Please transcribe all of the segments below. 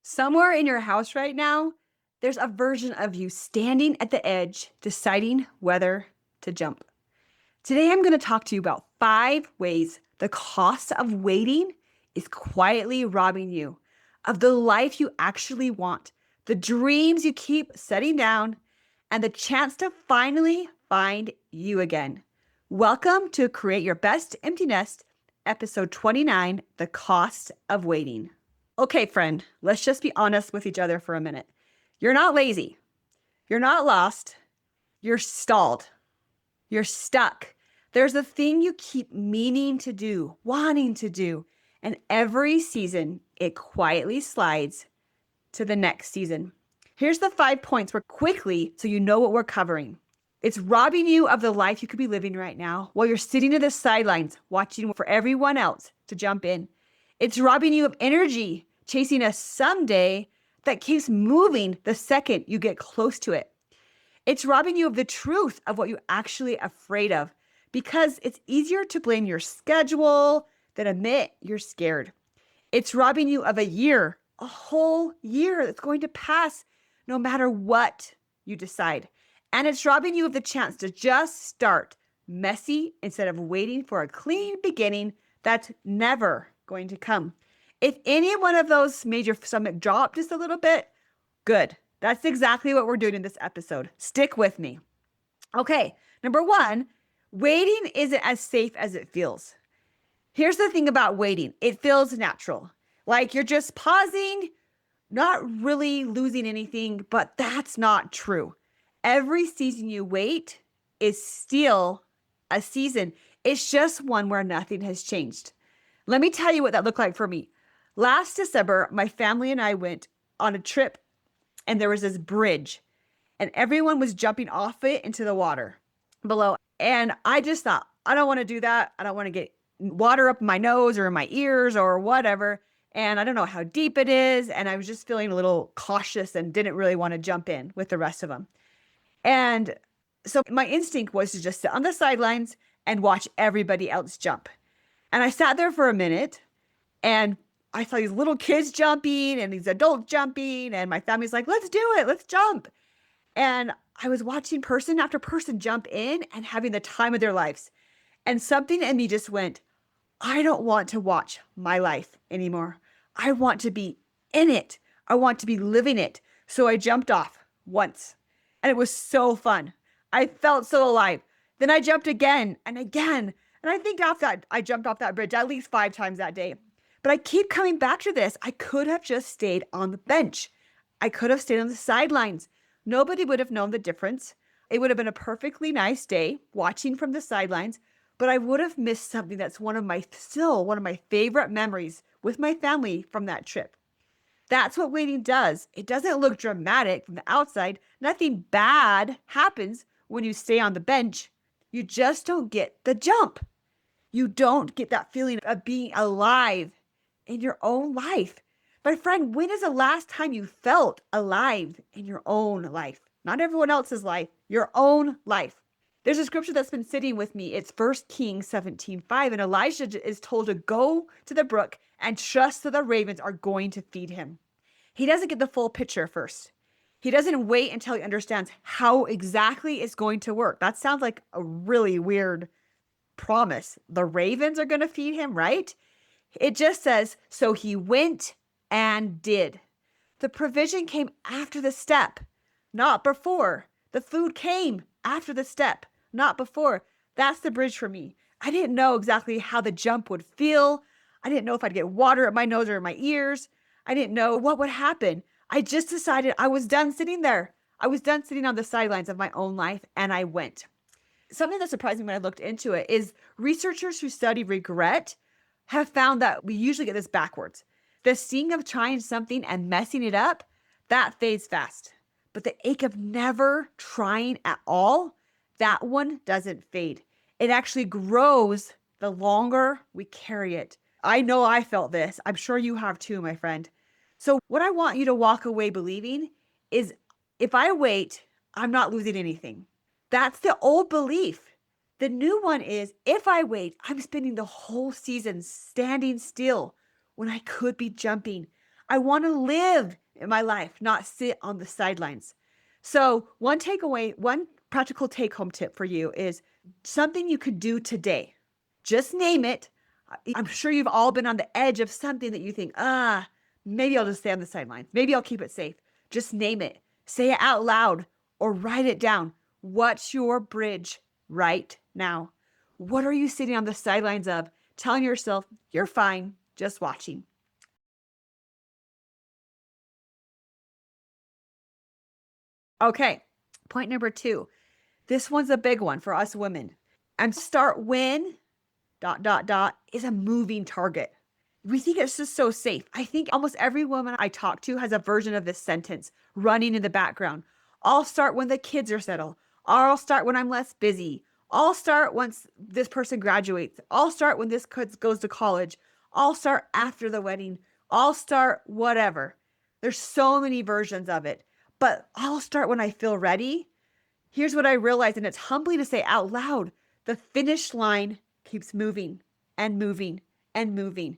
Somewhere in your house right now, there's a version of you standing at the edge, deciding whether to jump. Today, I'm going to talk to you about 5 ways the cost of waiting is quietly robbing you of the life you actually want, the dreams you keep setting down, and the chance to finally find you again. Welcome to Create Your Best Empty Nest, episode 29, The Cost of Waiting. Okay, friend, let's just be honest with each other for a minute. You're not lazy. You're not lost. You're stalled. You're stuck. There's a thing you keep meaning to do, wanting to do, and every season it quietly slides to the next season. Here's the 5 points quickly so you know what we're covering. It's robbing you of the life you could be living right now while you're sitting at the sidelines watching for everyone else to jump in. It's robbing you of energy, chasing a someday that keeps moving the second you get close to it. It's robbing you of the truth of what you're actually afraid of because it's easier to blame your schedule than admit you're scared. It's robbing you of a year, a whole year that's going to pass no matter what you decide. And it's robbing you of the chance to just start messy instead of waiting for a clean beginning that's never going to come. If any one of those made your stomach drop just a little bit, good. That's exactly what we're doing in this episode. Stick with me. Okay, number 1, waiting isn't as safe as it feels. Here's the thing about waiting. It feels natural. Like you're just pausing, not really losing anything, but that's not true. Every season you wait is still a season. It's just one where nothing has changed. Let me tell you what that looked like for me. Last December, my family and I went on a trip and there was this bridge and everyone was jumping off it into the water below. And I just thought, I don't want to do that. I don't want to get water up my nose or in my ears or whatever. And I don't know how deep it is. And I was just feeling a little cautious and didn't really want to jump in with the rest of them. And so my instinct was to just sit on the sidelines and watch everybody else jump. And I sat there for a minute and I saw these little kids jumping and these adults jumping. And my family's like, let's do it. Let's jump. And I was watching person after person jump in and having the time of their lives. And something in me just went, I don't want to watch my life anymore. I want to be in it. I want to be living it. So I jumped off once. And it was so fun. I felt so alive. Then I jumped again and again. And I think I jumped off that bridge at least 5 times that day. But I keep coming back to this. I could have just stayed on the bench. I could have stayed on the sidelines. Nobody would have known the difference. It would have been a perfectly nice day watching from the sidelines, but I would have missed something that's one of my favorite memories with my family from that trip. That's what waiting does. It doesn't look dramatic from the outside. Nothing bad happens when you stay on the bench. You just don't get the jump. You don't get that feeling of being alive in your own life. My friend, when is the last time you felt alive in your own life? Not everyone else's life, your own life. There's a scripture that's been sitting with me. It's 1 Kings 17:5, and Elijah is told to go to the brook and trust that the ravens are going to feed him. He doesn't get the full picture first. He doesn't wait until he understands how exactly it's going to work. That sounds like a really weird promise. The ravens are going to feed him, right? It just says, so he went and did. The provision came after the step, not before. The food came after the step, not before. That's the bridge for me. I didn't know exactly how the jump would feel. I didn't know if I'd get water up my nose or in my ears. I didn't know what would happen. I just decided I was done sitting there. I was done sitting on the sidelines of my own life, and I went. Something that surprised me when I looked into it is researchers who study regret have found that we usually get this backwards. The sting of trying something and messing it up, that fades fast. But the ache of never trying at all, that one doesn't fade. It actually grows the longer we carry it. I know I felt this. I'm sure you have too, my friend. So what I want you to walk away believing is if I wait, I'm not losing anything. That's the old belief. The new one is if I wait, I'm spending the whole season standing still when I could be jumping. I want to live in my life, not sit on the sidelines. So, one practical take home tip for you is something you could do today. Just name it. I'm sure you've all been on the edge of something that you think, maybe I'll just stay on the sidelines. Maybe I'll keep it safe. Just name it. Say it out loud or write it down. What's your bridge right now? What are you sitting on the sidelines of, telling yourself you're fine, just watching? Okay, point number 2. This one's a big one for us women. And start when is a moving target. We think it's just so safe. I think almost every woman I talk to has a version of this sentence running in the background. I'll start when the kids are settled. I'll start when I'm less busy. I'll start once this person graduates. I'll start when this kid goes to college. I'll start after the wedding. I'll start whatever. There's so many versions of it, but I'll start when I feel ready. Here's what I realized, and it's humbling to say out loud. The finish line keeps moving and moving and moving.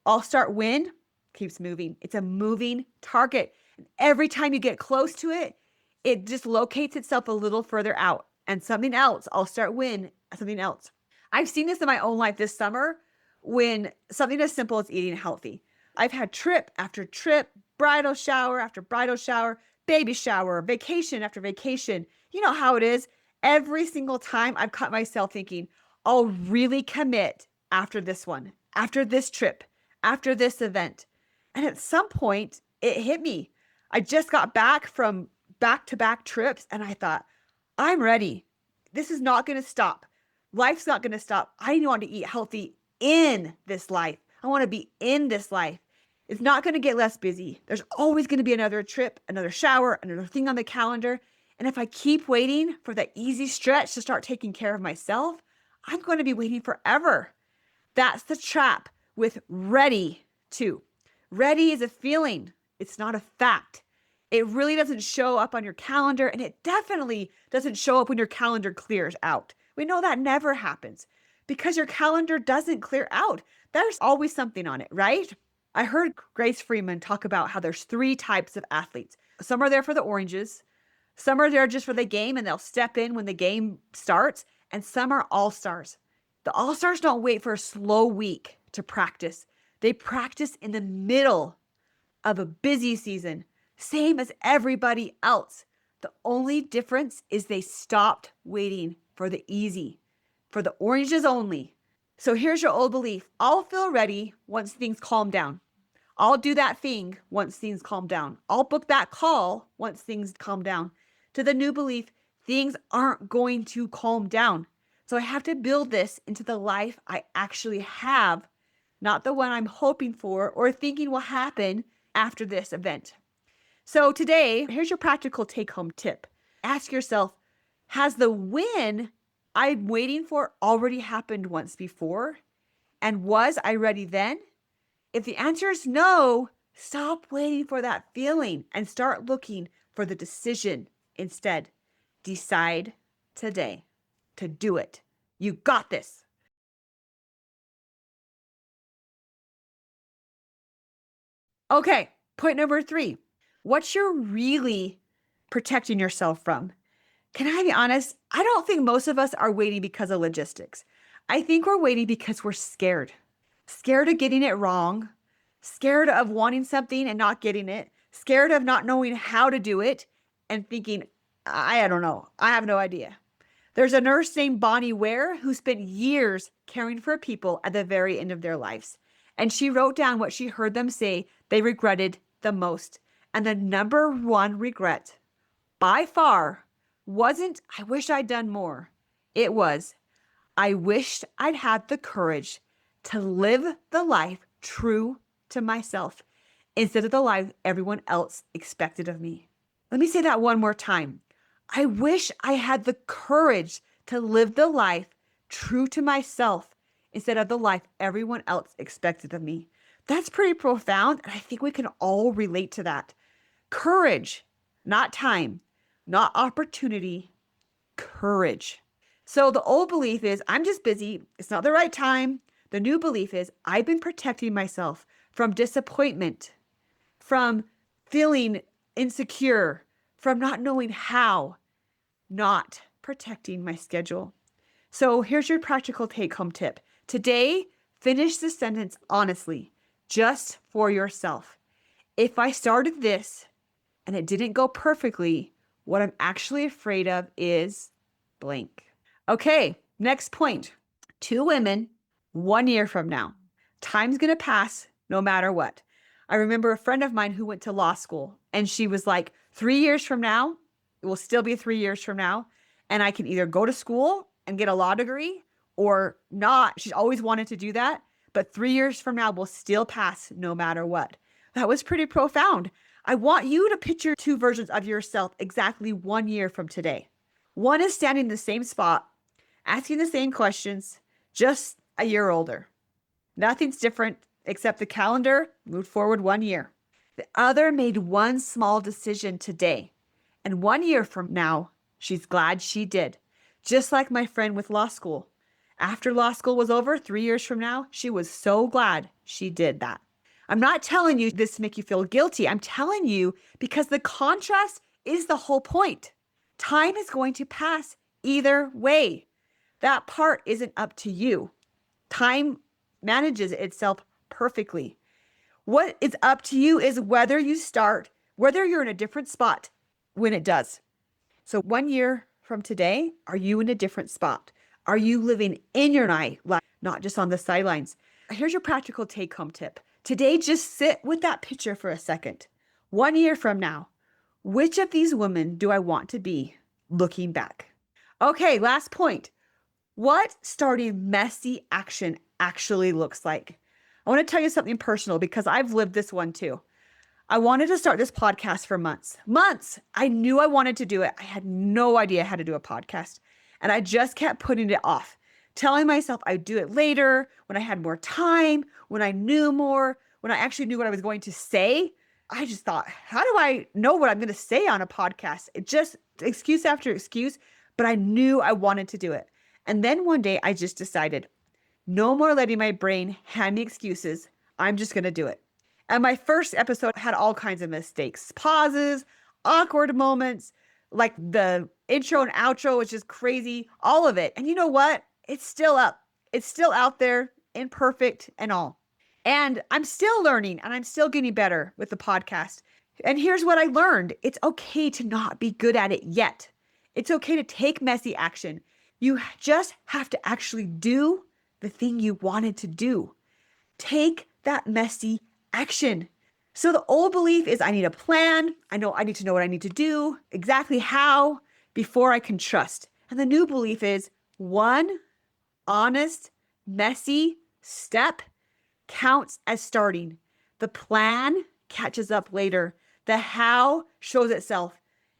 I'll start when keeps moving. It's a moving target. And every time you get close to it, it just locates itself a little further out. And something else, I'll start when something else. I've seen this in my own life this summer when something as simple as eating healthy. I've had trip after trip, bridal shower after bridal shower, baby shower, vacation after vacation. You know how it is. Every single time I've caught myself thinking, I'll really commit after this one, after this trip, after this event. And at some point, it hit me. I just got back from back-to-back trips and I thought, I'm ready. This is not going to stop. Life's not going to stop. I want to eat healthy in this life. I want to be in this life. It's not going to get less busy. There's always going to be another trip, another shower, another thing on the calendar. And if I keep waiting for that easy stretch to start taking care of myself, I'm going to be waiting forever. That's the trap with ready too. Ready is a feeling. It's not a fact. It really doesn't show up on your calendar, and it definitely doesn't show up when your calendar clears out. We know that never happens because your calendar doesn't clear out. There's always something on it, right? I heard Grace Freeman talk about how there's 3 types of athletes. Some are there for the oranges. Some are there just for the game and they'll step in when the game starts. And some are all-stars. The all-stars don't wait for a slow week to practice. They practice in the middle of a busy season, same as everybody else. The only difference is they stopped waiting for the easy, for the oranges only. So here's your old belief. I'll feel ready once things calm down. I'll do that thing once things calm down. I'll book that call once things calm down. To the new belief, things aren't going to calm down. So I have to build this into the life I actually have, not the one I'm hoping for or thinking will happen after this event. So today, here's your practical take-home tip. Ask yourself, has the win I'm waiting for already happened once before? And was I ready then? If the answer is no, stop waiting for that feeling and start looking for the decision instead. Decide today to do it. You got this. Okay, point number 3. What you're really protecting yourself from. Can I be honest? I don't think most of us are waiting because of logistics. I think we're waiting because we're scared. Scared of getting it wrong, scared of wanting something and not getting it, scared of not knowing how to do it, and thinking, I don't know, I have no idea. There's a nurse named Bonnie Ware who spent years caring for people at the very end of their lives. And she wrote down what she heard them say they regretted the most. And the number one regret, by far, wasn't, I wish I'd done more. It was, I wished I'd had the courage to live the life true to myself instead of the life everyone else expected of me. Let me say that one more time. I wish I had the courage to live the life true to myself instead of the life everyone else expected of me. That's pretty profound, and I think we can all relate to that. Courage, not time, not opportunity, courage. So the old belief is, I'm just busy. It's not the right time. The new belief is, I've been protecting myself from disappointment from feeling insecure, from not knowing how, not protecting my schedule. So here's your practical take-home tip. Today, finish the sentence honestly, just for yourself. If I started this and it didn't go perfectly, what I'm actually afraid of is blank. Okay, next point. 2 women, 1 year from now. Time's going to pass no matter what. I remember a friend of mine who went to law school, and she was like, 3 years from now, it will still be 3 years from now, and I can either go to school and get a law degree or not. She's always wanted to do that, but 3 years from now will still pass no matter what. That was pretty profound. I want you to picture 2 versions of yourself exactly 1 year from today. One is standing in the same spot, asking the same questions, just a year older. Nothing's different except the calendar moved forward 1 year. The other made one small decision today, and 1 year from now, she's glad she did. Just like my friend with law school. After law school was over, 3 years from now, she was so glad she did that. I'm not telling you this to make you feel guilty. I'm telling you because the contrast is the whole point. Time is going to pass either way. That part isn't up to you. Time manages itself perfectly. What is up to you is whether you start, whether you're in a different spot when it does. So 1 year from today, are you in a different spot? Are you living in your life, not just on the sidelines? Here's your practical take-home tip. Today, just sit with that picture for a second. 1 year from now, which of these women do I want to be looking back? Okay, last point. What starting messy action actually looks like. I want to tell you something personal because I've lived this one too. I wanted to start this podcast for months. Months. I knew I wanted to do it. I had no idea how to do a podcast. And I just kept putting it off, telling myself I'd do it later, when I had more time, when I knew more, when I actually knew what I was going to say. I just thought, how do I know what I'm going to say on a podcast? It just excuse after excuse, but I knew I wanted to do it. And then one day I just decided, no more letting my brain hand me excuses. I'm just going to do it. And my first episode had all kinds of mistakes, pauses, awkward moments, like the intro and outro was just crazy, all of it. And you know what? It's still up. It's still out there, imperfect and all. And I'm still learning and I'm still getting better with the podcast. And here's what I learned. It's okay to not be good at it yet. It's okay to take messy action. You just have to actually do the thing you wanted to do. Take that messy action. So the old belief is I need a plan. I need to know what I need to do, exactly how, before I can trust. And the new belief is one honest, messy step counts as starting. The plan catches up later. The how shows itself.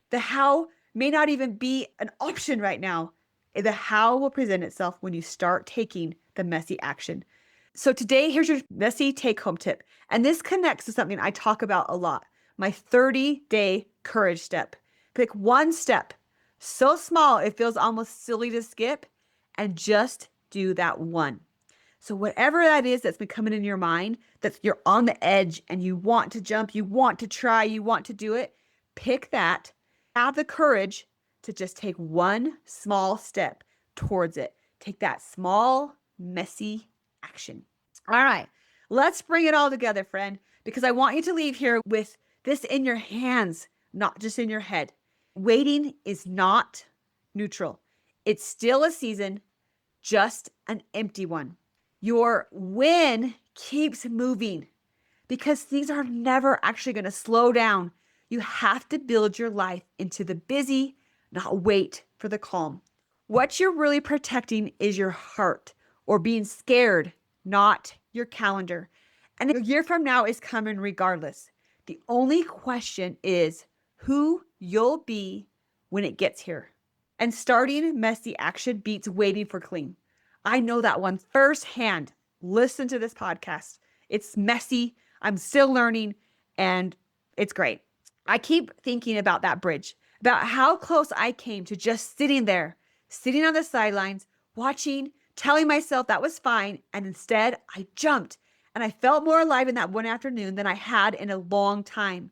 The how may not even be an option right now. The how will present itself when you start taking the messy action. So today, here's your messy take-home tip. And this connects to something I talk about a lot, my 30-day courage step. Pick one step, so small it feels almost silly to skip, and just do that one. So whatever that is that's been coming in your mind, that you're on the edge and you want to jump, you want to try, you want to do it, pick that. Have the courage to just take one small step towards it. Take that small, messy action. All right, let's bring it all together, friend, because I want you to leave here with this in your hands, not just in your head. Waiting is not neutral. It's still a season, just an empty one. Your win keeps moving because things are never actually going to slow down. You have to build your life into the busy, not wait for the calm. What you're really protecting is your heart or being scared, not your calendar. And a year from now is coming regardless. The only question is who you'll be when it gets here. And starting messy action beats waiting for clean. I know that one firsthand. Listen to this podcast. It's messy. I'm still learning and it's great. I keep thinking about that bridge, about how close I came to just sitting there, sitting on the sidelines, watching, telling myself that was fine. And instead I jumped And I felt more alive in that one afternoon than I had in a long time.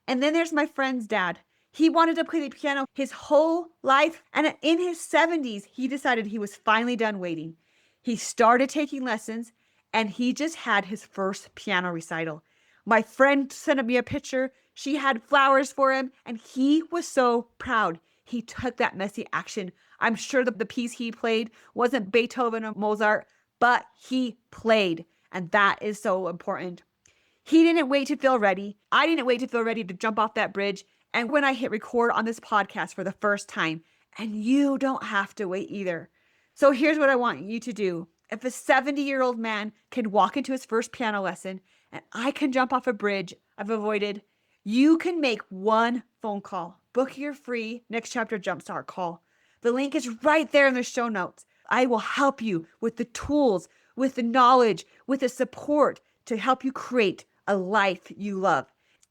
And then there's my friend's dad. He wanted to play the piano his whole life. And in his 70s, he decided he was finally done waiting. He started taking lessons and he just had his first piano recital. My friend sent me a picture. She had flowers for him and he was so proud. He took that messy action. I'm sure the piece he played wasn't Beethoven or Mozart, but he played. And that is so important. He didn't wait to feel ready. I didn't wait to feel ready to jump off that bridge. And when I hit record on this podcast for the first time, and you don't have to wait either. So here's what I want you to do. If a 70-year-old man can walk into his first piano lesson and I can jump off a bridge I've avoided, you can make one phone call. Book your free Next Chapter Jumpstart call. The link is right there in the show notes. I will help you with the tools, with the knowledge, with the support to help you create a life you love.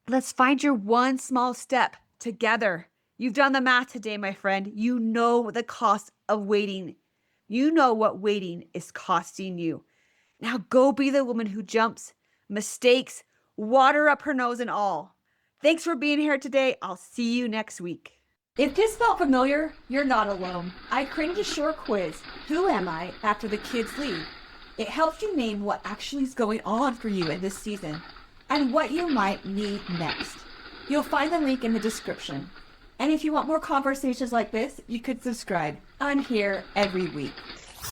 Let's find your one small step together. You've done the math today, my friend. You know the cost of waiting. You know what waiting is costing you. Now go be the woman who jumps, mistakes, water up her nose and all. Thanks for being here today. I'll see you next week. If this felt familiar, you're not alone. I created a short quiz, Who Am I, after the kids leave. It helps you name what actually is going on for you in this season and what you might need next. You'll find the link in the description. And if you want more conversations like this, you could subscribe. I'm here every week.